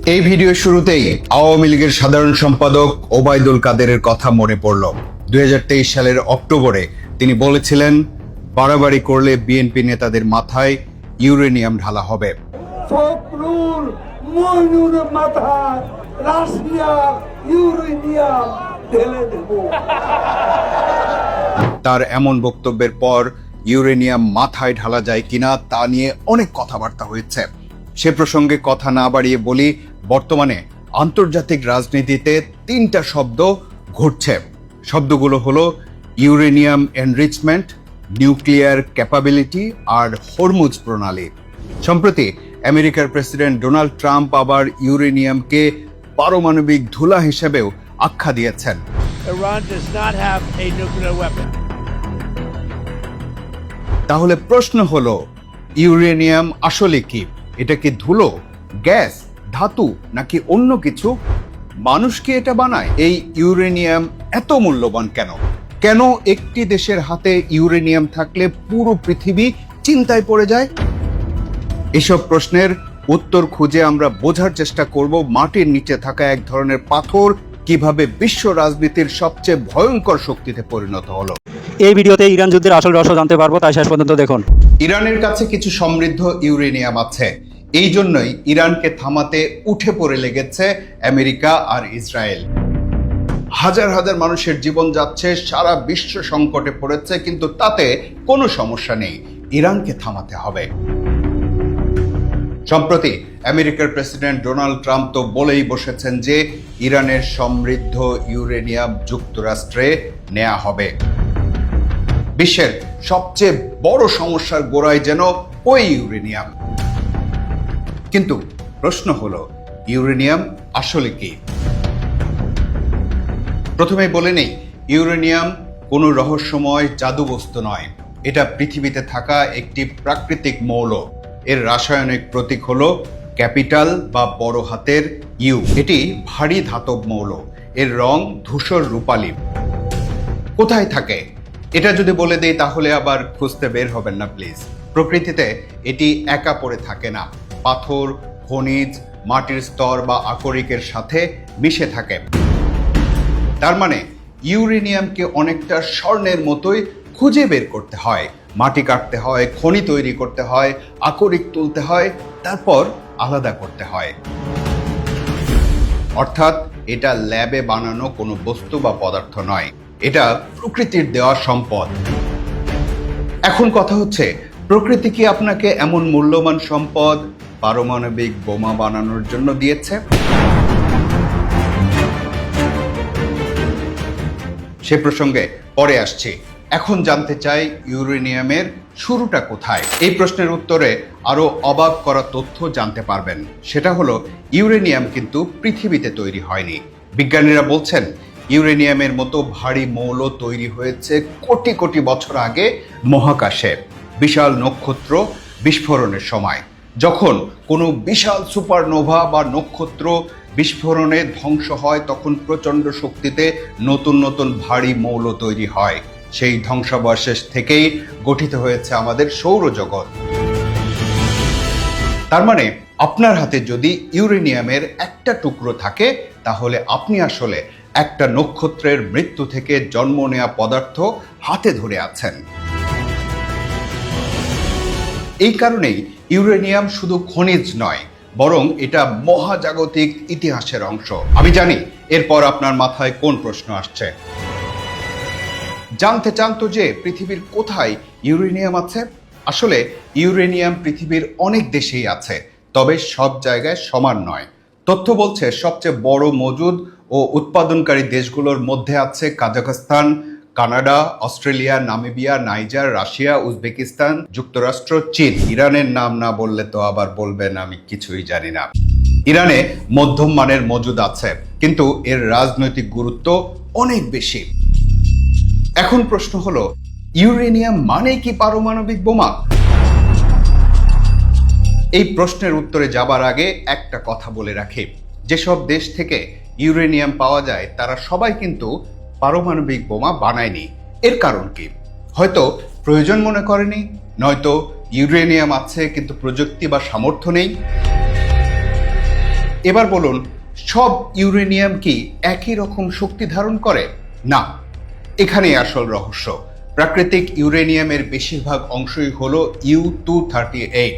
এই ভিডিও শুরুতেই আওয়ামী লীগের সাধারণ সম্পাদক ওবায়দুল কাদেরের কথা মনে পড়ল। 2023 সালের অক্টোবরে তিনি বলেছিলেন, বাড়াবাড়ি করলে বিএনপি নেতাদের মাথায় ইউরেনিয়াম ঢালা হবে। ফখরুল মইনুর মাথায় রাশিয়ার ইউরেনিয়াম ঢেলে দেব। তার এমন বক্তব্যের পর ইউরেনিয়াম মাথায় ঢালা যায় কিনা তা নিয়ে অনেক কথাবার্তা হয়েছে। সে প্রসঙ্গে কথা না বাড়িয়ে বলি, বর্তমানে আন্তর্জাতিক রাজনীতিতে তিনটা শব্দ ঘুরছে। শব্দগুলো হলো ইউরেনিয়াম এনরিচমেন্ট, নিউক্লিয়ার ক্যাপাবিলিটি আর হরমুজ প্রণালী। সম্প্রতি আমেরিকার প্রেসিডেন্ট ডোনাল্ড ট্রাম্প আবার ইউরেনিয়ামকে পারমাণবিক ধুলা হিসেবেও আখ্যা দিয়েছেন। Iran does not have a nuclear weapon. তাহলে প্রশ্ন হলো, ইউরেনিয়াম আসলে কি? এটা কি ধুলো, গ্যাস, ধাতু নাকি অন্য কিছু? মানুষ কি এটা বানায়? এই ইউরেনিয়াম এত মূল্যবান কেন? কেন একটি দেশের হাতে ইউরেনিয়াম থাকলে পুরো পৃথিবী চিন্তায় পড়ে যায়? এসব প্রশ্নের উত্তর খুঁজে আমরা বোঝার চেষ্টা করব মাটির নিচে থাকা এক ধরনের পাথর কিভাবে বিশ্ব রাজনীতির সবচেয়ে ভয়ঙ্কর শক্তিতে পরিণত হলো। এই ভিডিওতে ইরান যুদ্ধের আসল রহস্য জানতে পারবো, তাই শেষ পর্যন্ত দেখুন। ইরানের কাছে কিছু সমৃদ্ধ ইউরেনিয়াম আছে, এই জন্যই ইরানকে থামাতে উঠে পড়ে লেগেছে আমেরিকা আর ইসরায়েল। হাজার হাজার মানুষের জীবন যাচ্ছে, সারা বিশ্ব সংকটে পড়েছে, কিন্তু তাতে কোনো সমস্যা নেই, ইরানকে থামাতে হবে। সম্প্রতি আমেরিকার প্রেসিডেন্ট ডোনাল্ড ট্রাম্প তো বলেই বসেছেন যে ইরানের সমৃদ্ধ ইউরেনিয়াম যুক্তরাষ্ট্রে নেওয়া হবে। বিশ্বের সবচেয়ে বড় সমস্যার গোড়ায় যেন ওই ইউরেনিয়াম। কিন্তু প্রশ্ন হলো, ইউরেনিয়াম আসলে কি? প্রথমে বলে নেই, ইউরেনিয়াম কোনো রহস্যময় জাদুবস্তু নয়। এটা পৃথিবীতে থাকা একটি প্রাকৃতিক মৌল। এর রাসায়নিক প্রতীক হলো ক্যাপিটাল বা বড় হাতের ইউ। এটি ভারী ধাতব মৌল। এর রং ধূসর রূপালী। কোথায় থাকে এটা যদি বলে দেই তাহলে আবার খুঁজতে বের হবেন না প্লিজ। প্রকৃতিতে এটি একা পড়ে থাকে না, পাথর, খনিজ, মাটির স্তর বা আকরিকের সাথে মিশে থাকে। তার মানে ইউরেনিয়ামকে অনেকটা স্বর্ণের মতোই খুঁজে বের করতে হয়। মাটি কাটতে হয়, খনি তৈরি করতে হয়, আকরিক তুলতে হয়, তারপর আলাদা করতে হয়। অর্থাৎ এটা ল্যাবে বানানো কোনো বস্তু বা পদার্থ নয়, এটা প্রকৃতির দেওয়া সম্পদ। এখন কথা হচ্ছে, প্রকৃতি কি আপনাকে এমন মূল্যবান সম্পদ পারমাণবিক বোমা বানানোর জন্য দিয়েছে? সে প্রসঙ্গে পরে আসছি। এখন জানতে চাই, ইউরেনিয়ামের শুরুটা কোথায়? এই প্রশ্নের উত্তরে আরো অবাক করা তথ্য জানতে পারবেন। সেটা হলো, ইউরেনিয়াম কিন্তু পৃথিবীতে তৈরি হয়নি। বিজ্ঞানীরা বলছেন, ইউরেনিয়ামের মতো ভারী মৌল তৈরি হয়েছে কোটি কোটি বছর আগে মহাকাশে, বিশাল নক্ষত্র বিস্ফোরণের সময়। যখন কোনো বিশাল সুপারনোভা বা নক্ষত্র বিস্ফোরণে ধ্বংস হয়, তখন প্রচণ্ড শক্তিতে নতুন নতুন ভারী মৌল তৈরি হয়। সেই ধ্বংসাবশেষ থেকেই গঠিত হয়েছে আমাদের সৌরজগৎ। তার মানে আপনার হাতে যদি ইউরেনিয়ামের একটা টুকরো থাকে, তাহলে আপনি আসলে একটা নক্ষত্রের মৃত্যু থেকে জন্ম নেওয়া পদার্থ হাতে ধরে আছেন। এই কারণেই ইউরেনিয়াম শুধু খনিজ নয়, বরং এটা মহাজাগতিক ইতিহাসের অংশ। আমি জানি এরপর আপনার মাথায় কোন প্রশ্ন আসছে। জানতে চান তো যে পৃথিবীর কোথায় ইউরেনিয়াম আছে? আসলে ইউরেনিয়াম পৃথিবীর অনেক দেশেই আছে, তবে সব জায়গায় সমান নয়। তথ্য বলছে, সবচেয়ে বড় মজুদ ও উৎপাদনকারী দেশগুলোর মধ্যে আছে Kazakhstan, Canada, Australia, Namibia, Niger, Russia, Uzbekistan, যুক্তরাষ্ট্র, চীন। ইরানের নাম না বললে তো আবার বলবেন আমি কিছুই জানি না। ইরানে মধ্যম মানের মজুদ আছে, কিন্তু এর রাজনৈতিক গুরুত্ব অনেক বেশি। এখন প্রশ্ন হলো, ইউরেনিয়াম মানে কি পারমাণবিক বোমা? এই প্রশ্নের উত্তরে যাবার আগে একটা কথা বলে রাখি, যেসব দেশ থেকে ইউরেনিয়াম পাওয়া যায় তারা সবাই কিন্তু পারমাণবিক বোমা বানায়নি। এর কারণ কি? হয়তো প্রয়োজন মনে করেনি, নয়তো ইউরেনিয়াম আছে কিন্তু প্রযুক্তি বা সামর্থ্য নেই। এবার বলুন, সব ইউরেনিয়াম কি একই রকম শক্তি ধারণ করে? না, এখানেই আসল রহস্য। প্রাকৃতিক ইউরেনিয়ামের বেশিরভাগ অংশই হলো U-238,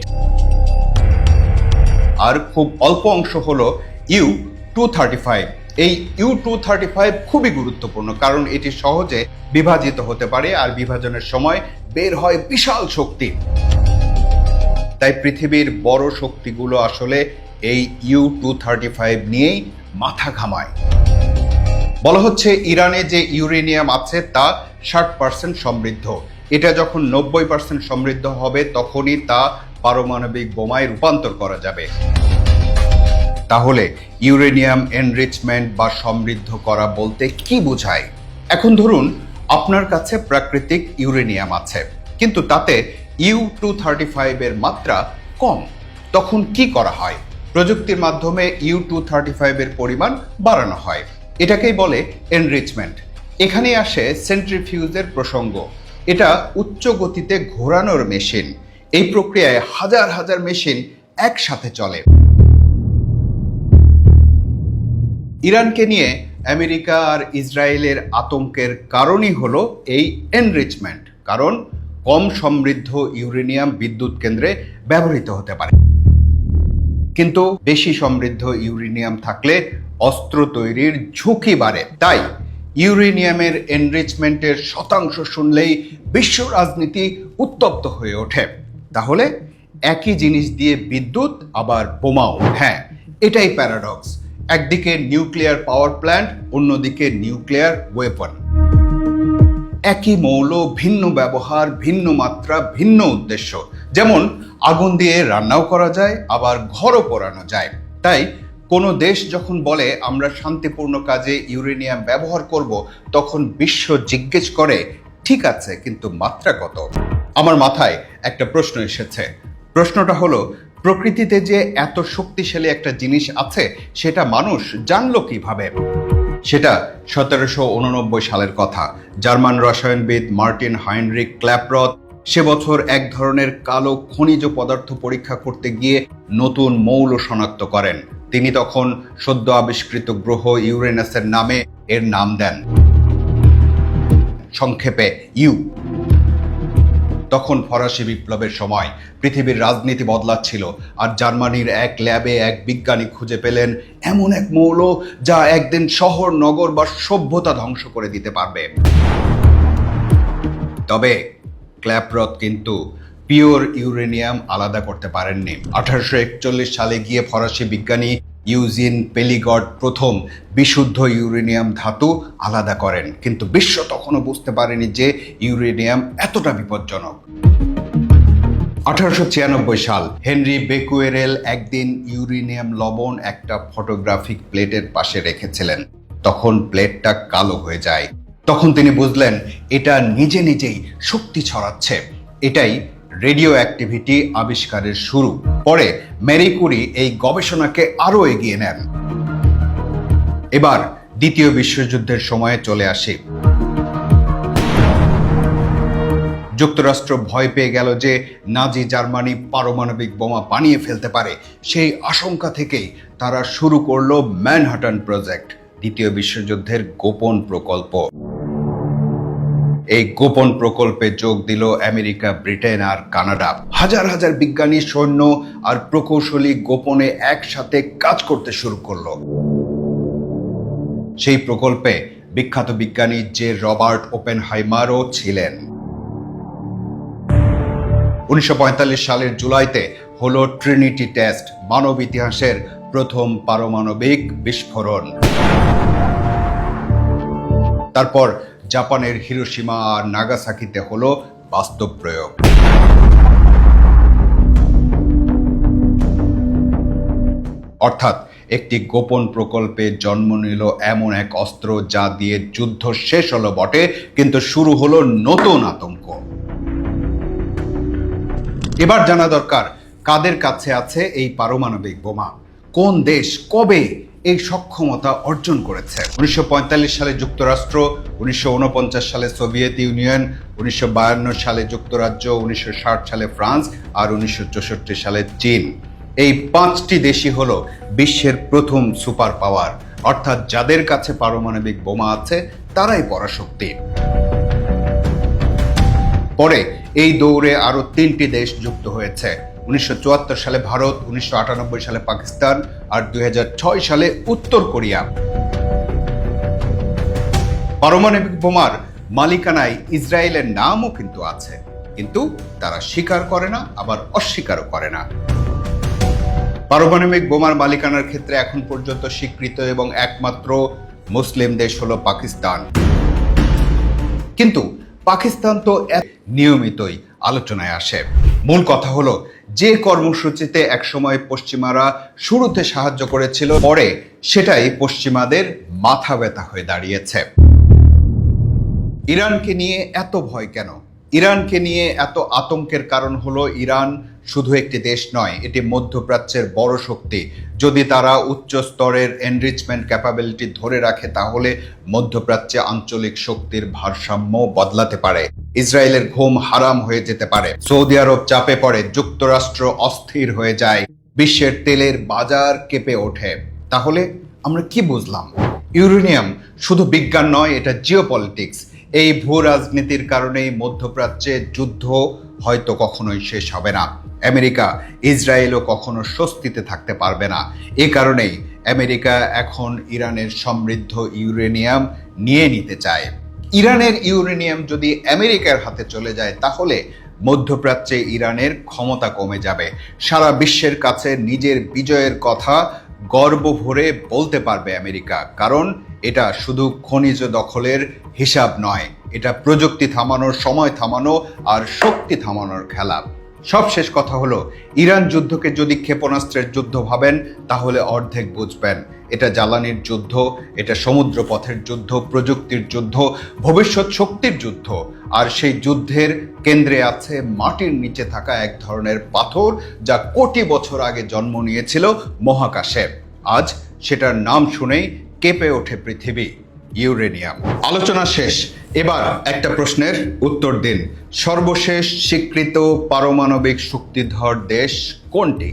আর খুব অল্প অংশ হলো U-235। এই U-235 খুবই গুরুত্বপূর্ণ, কারণ এটি সহজে বিভাজিত হতে পারে আর বিভাজনের সময় বের হয় বিশাল শক্তি। তাই পৃথিবীর বড় শক্তিগুলো আসলে এই U-235 নিয়েই মাথা ঘামায়। বলা হচ্ছে ইরানে যে ইউরেনিয়াম আছে তা 60% সমৃদ্ধ। এটা যখন 90% সমৃদ্ধ হবে তখনই তা পারমাণবিক বোমায় রূপান্তর করা যাবে। তাহলে ইউরেনিয়াম এনরিচমেন্ট বা সমৃদ্ধ করা বলতে কি বোঝায়? এখন ধরুন আপনার কাছে প্রাকৃতিক ইউরেনিয়াম আছে, কিন্তু তাতে U-235 এর মাত্রা কম। তখন কি করা হয়? প্রযুক্তির মাধ্যমে U-235 এর পরিমাণ বাড়ানো হয়। এটাকেই বলে এনরিচমেন্ট। এখানেই আসে সেন্ট্রিফিউজের প্রসঙ্গ। এটা উচ্চ গতিতে ঘোরানোর মেশিন। এই প্রক্রিয়ায় হাজার হাজার মেশিন একসাথে চলে। ইরানকে নিয়ে আমেরিকা আর ইসরায়েলের আতঙ্কের কারণই হলো এই এনরিচমেন্ট, কারণ কম সমৃদ্ধ ইউরেনিয়াম বিদ্যুৎ কেন্দ্রে ব্যবহৃত হতে পারে, কিন্তু বেশি সমৃদ্ধ ইউরেনিয়াম থাকলে অস্ত্র তৈরির ঝুঁকি বাড়ে। তাই ইউরেনিয়ামের এনরিচমেন্টের শতাংশ শুনলেই বিশ্ব রাজনীতি উত্তপ্ত হয়ে ওঠে। তাহলে একই জিনিস দিয়ে বিদ্যুৎ আবার বোমাও। হ্যাঁ, এটাই প্যারাডক্স। একদিকে নিউক্লিয়ার পাওয়ার প্ল্যান্ট, অন্যদিকে নিউক্লিয়ার ওয়েপন। একই মৌল, ভিন্ন ব্যবহার, ভিন্ন মাত্রা, ভিন্ন উদ্দেশ্য। যেমন আগুন দিয়ে রান্নাও করা যায়, আবার ঘরও পোড়ানো যায়। তাই কোনো দেশ যখন বলে আমরা শান্তিপূর্ণ কাজে ইউরেনিয়াম ব্যবহার করব, তখন বিশ্ব জিজ্ঞেস করে ঠিক আছে, কিন্তু মাত্রা কত? আমার মাথায় একটা প্রশ্ন এসেছে। প্রশ্নটা হলো, প্রকৃতিতে যে এত শক্তিশালী একটা জিনিস আছে সেটা মানুষ জানলো কিভাবে? সেটা 1789 সালের কথা। জার্মান রসায়নবিদ মার্টিন হাইনরিখ ক্ল্যাপরথ সে বছর এক ধরনের কালো খনিজ পদার্থ পরীক্ষা করতে গিয়ে নতুন মৌল শনাক্ত করেন। তিনি তখন সদ্য আবিষ্কৃত গ্রহ ইউরেনাসের নামে এর নাম দেন, সংক্ষেপে ইউ। তখন ফরাসি বিপ্লবের সময় পৃথিবীর রাজনীতি বদলাচ্ছিল, আর জার্মানির এক ল্যাবে এক বিজ্ঞানী খুঁজে পেলেন এমন এক মৌল যা একদিন শহর, নগর বা সভ্যতা ধ্বংস করে দিতে পারবে। তবে ক্ল্যাপরথ কিন্তু পিওর ইউরেনিয়াম আলাদা করতে পারেননি। 1841 সালে গিয়ে ফরাসি বিজ্ঞানী ইউজিন পেলিগট প্রথম বিশুদ্ধ ইউরেনিয়াম ধাতু আলাদা করেন, কিন্তু বিশ্ব তখনও বুঝতে পারেনি যে ইউরেনিয়াম এতটা বিপজ্জনক। 1896 সাল হেনরি বেকুয়েরেল একদিন ইউরেনিয়াম লবণ একটা ফটোগ্রাফিক প্লেটের পাশে রেখেছিলেন। তখন প্লেটটা কালো হয়ে যায়। তখন তিনি বুঝলেন এটা নিজে নিজেই শক্তি ছড়াচ্ছে। এটাই রেডিও অ্যাক্টিভিটি আবিষ্কারের শুরু। পরে ম্যারি কুরি এই গবেষণাকে আরো এগিয়ে নেন। এবার দ্বিতীয় বিশ্বযুদ্ধের সময়ে চলে আসি। যুক্তরাষ্ট্র ভয় পেয়ে গেল যে নাজি জার্মানি পারমাণবিক বোমা বানিয়ে ফেলতে পারে। সেই আশঙ্কা থেকেই তারা শুরু করলো ম্যানহাটন প্রজেক্ট, দ্বিতীয় বিশ্বযুদ্ধের গোপন প্রকল্প। এই গোপন প্রকল্পে যোগ দিল আমেরিকা, ব্রিটেন আর কানাডা। হাজার হাজার বিজ্ঞানী, সৈন্য আর প্রকৌশলী গোপনে একসাথে কাজ করতে শুরু করলো। সেই প্রকল্পে বিখ্যাত বিজ্ঞানী যে রবার্ট ওপেনহাইমারও ছিলেন। 1945 সালের জুলাইতে হলো ট্রিনিটি টেস্ট, মানব ইতিহাসের প্রথম পারমাণবিক বিস্ফোরণ। তারপর জাপানের হিরোশিমা আর নাগাসাকিতে হলো বাস্তব প্রয়োগ। অর্থাৎ একটি গোপন প্রকল্পে জন্ম নিল এমন এক অস্ত্র যা দিয়ে যুদ্ধ শেষ হলো বটে, কিন্তু শুরু হলো নতুন আতঙ্ক। এবার জানা দরকার কাদের কাছে আছে এই পারমাণবিক বোমা, কোন দেশ কবে এই সক্ষমতা অর্জন করেছে। 1945 সালে যুক্তরাষ্ট্র, 1949 সালে সোভিয়েত ইউনিয়ন, 1952 সালে যুক্তরাজ্য, 1960 সালে ফ্রান্স আর 1964 সালে চীন। এই 5টি দেশই হলো বিশ্বের প্রথম সুপার পাওয়ার, অর্থাৎ যাদের কাছে পারমাণবিক বোমা আছে তারাই পরাশক্তি। পরে এই দৌড়ে আরো 3টি দেশ যুক্ত হয়েছে। 1974 সালে ভারত, 1998 সালে পাকিস্তান আর 2006 সালে উত্তর কোরিয়া। পারমাণবিক বোমার মালিকানায় ইসরায়েলের নামও কিন্তু আছে, কিন্তু তারা স্বীকার করে না, আবার অস্বীকারও করে না। পারমাণবিক বোমার মালিকানার ক্ষেত্রে এখন পর্যন্ত স্বীকৃত এবং একমাত্র মুসলিম দেশ হলো পাকিস্তান। কিন্তু পাকিস্তান তো নিয়মিতই আলোচনায় আসে। মূল কথা হলো, যে কর্মসূচিতে একসময় পশ্চিমারা শুরুতে সাহায্য করেছিল, পরে সেটাই পশ্চিমাদের মাথা ব্যথা হয়ে দাঁড়িয়েছে। ইরানকে নিয়ে এত ভয় কেন? ইরানকে নিয়ে এত আতঙ্কের কারণ হলো, ইরান শুধু একটি দেশ নয়, এটি মধ্যপ্রাচ্যের বড় শক্তি। যদি তারা উচ্চ স্তরের এনরিচমেন্ট ক্যাপাবিলিটি ধরে রাখে, তাহলে মধ্যপ্রাচ্যে আঞ্চলিক শক্তির ভারসাম্য বদলাতে পারে। ইসরায়েলের ঘুম হারাম হয়ে যেতে পারে, সৌদি আরব চাপে পড়ে, যুক্তরাষ্ট্র অস্থির হয়ে যায়, বিশ্বের তেলের বাজার কেঁপে ওঠে। তাহলে আমরা কি বুঝলাম? ইউরেনিয়াম শুধু বিজ্ঞান নয়, এটা জিওপলিটিক্স। এই ভূ রাজনীতির কারণেই মধ্যপ্রাচ্যে যুদ্ধ হয়তো কখনোই শেষ হবে না। আমেরিকা, ইসরায়েলও কখনো স্বস্তিতে থাকতে পারবে না। এ কারণেই আমেরিকা এখন ইরানের সমৃদ্ধ ইউরেনিয়াম নিয়ে নিতে চায়। ইরানের ইউরেনিয়াম যদি আমেরিকার হাতে চলে যায়, তাহলে মধ্যপ্রাচ্যে ইরানের ক্ষমতা কমে যাবে। সারা বিশ্বের কাছে নিজের বিজয়ের কথা গর্ব ভরে বলতে পারবে আমেরিকা, কারণ এটা শুধু খনিজ দখলের হিসাব নয়, এটা প্রযুক্তি থামানোর, সময় থামানো আর শক্তি থামানোর খেলা। সবশেষ কথা হলো, ইরান যুদ্ধকে যদি ক্ষেপণাস্ত্রের যুদ্ধ ভাবেন, তাহলে অর্ধেক বুঝবেন। এটা জ্বালানির যুদ্ধ, এটা সমুদ্রপথের যুদ্ধ, প্রযুক্তির যুদ্ধ, ভবিষ্যৎ শক্তির যুদ্ধ। আর সেই যুদ্ধের কেন্দ্রে আছে মাটির নিচে থাকা এক ধরনের পাথর, যা কোটি বছর আগে জন্ম নিয়েছিল মহাকাশে। আজ সেটার নাম শুনেই কেঁপে ওঠে পৃথিবী, ইউরেনিয়াম। আলোচনা শেষ, এবার একটা প্রশ্নের উত্তর দিন। সর্বশেষ স্বীকৃত পারমাণবিক শক্তিধর দেশ কোনটি?